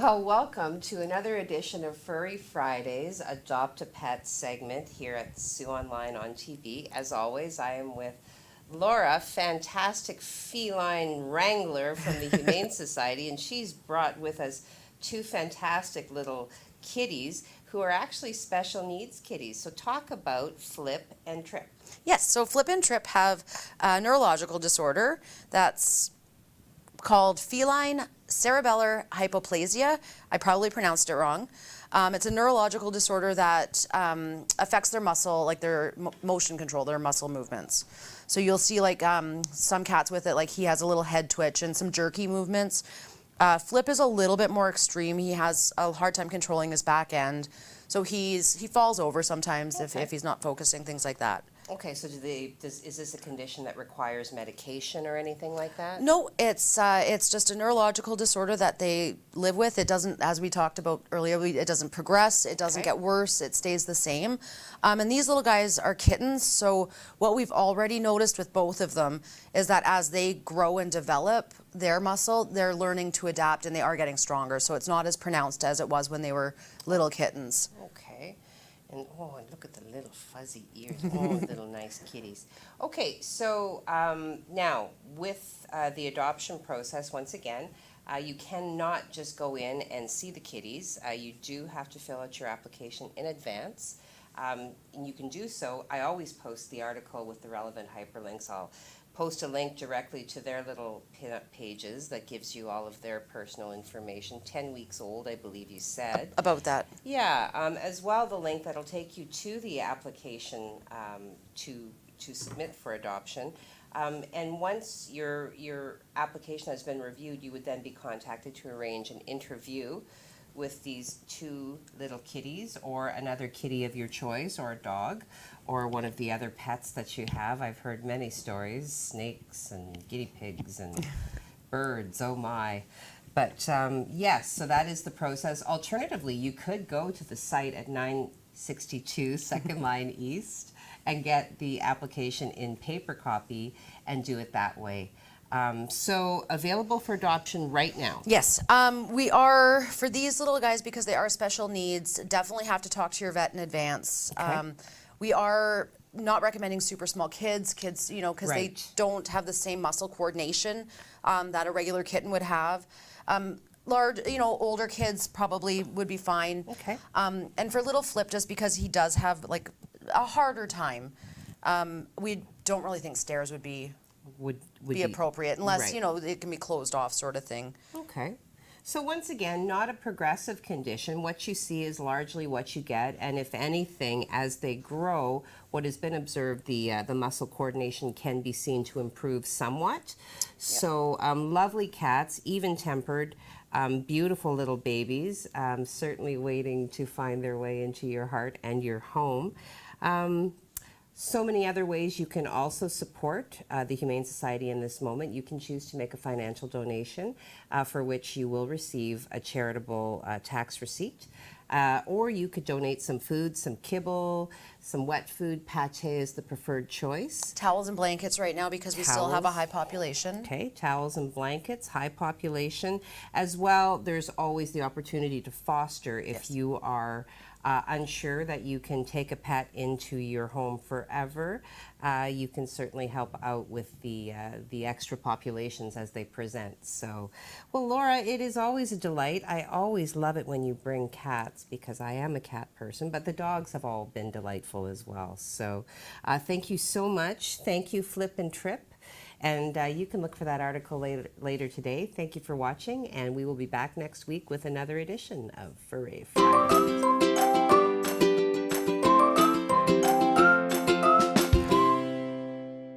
Well, welcome to another edition of Furry Fridays, Adopt a Pet segment here at Sue Online on TV. As always, I am with Laura, fantastic feline wrangler from the Humane Society, and she's brought with us two fantastic little kitties who are actually special needs kitties. So talk about Flip and Trip. Yes, so Flip and Trip have a neurological disorder that's called feline cerebellar hypoplasia. I probably pronounced it wrong. It's a neurological disorder that affects their muscle, like their motion control, their muscle movements. So you'll see like some cats with it, like he has a little head twitch and some jerky movements. Flip is a little bit more extreme. He has a hard time controlling his back end. So he falls over sometimes if he's not focusing, things like that. Okay, so is this a condition that requires medication or anything like that? No, it's just a neurological disorder that they live with. It doesn't, as we talked about earlier, it doesn't progress. It doesn't get worse. It stays the same. And these little guys are kittens. So what we've already noticed with both of them is that as they grow and develop their muscle, they're learning to adapt and they are getting stronger. So it's not as pronounced as it was when they were little kittens. Okay. And look at the little fuzzy ears. Oh, little nice kitties. Okay, so now with the adoption process, once again, you cannot just go in and see the kitties. You do have to fill out your application in advance. And you can do so. I always post the article with the relevant hyperlinks. I'll post a link directly to their little pin-up pages that gives you all of their personal information. 10 weeks old, I believe you said. About that. Yeah, as well the link that'll take you to the application to submit for adoption. And once your application has been reviewed, you would then be contacted to arrange an interview with these two little kitties or another kitty of your choice, or a dog, or one of the other pets that you have. I've heard many stories, snakes and guinea pigs and birds, oh my. But yes, so that is the process. Alternatively, you could go to the site at 962 Second Line East and get the application in paper copy and do it that way. So available for adoption right now. Yes, we are, for these little guys, because they are special needs, definitely have to talk to your vet in advance. Okay. We are not recommending super small kids, you know, because they don't have the same muscle coordination that a regular kitten would have. Large, you know, older kids probably would be fine. Okay. And for little Flip, just because he does have like a harder time, we don't really think stairs would be appropriate, unless, you know, it can be closed off sort of thing. Okay. So once again, not a progressive condition. What you see is largely what you get, and if anything, as they grow, what has been observed, the muscle coordination can be seen to improve somewhat. Yep. So lovely cats, even-tempered, beautiful little babies, certainly waiting to find their way into your heart and your home. So many other ways you can also support the Humane Society in this moment. You can choose to make a financial donation for which you will receive a charitable tax receipt. Or you could donate some food, some kibble, some wet food. Pate is the preferred choice. Towels and blankets right now because we still have a high population. Okay, towels and blankets, high population. As well, there's always the opportunity to foster if you are unsure that you can take a pet into your home forever. You can certainly help out with the extra populations as they present. So, well, Laura, it is always a delight. I always love it when you bring cats because I am a cat person, but the dogs have all been delightful as well. So thank you so much. Thank you, Flip and Trip. And you can look for that article later today. Thank you for watching, and we will be back next week with another edition of Furry Fridays.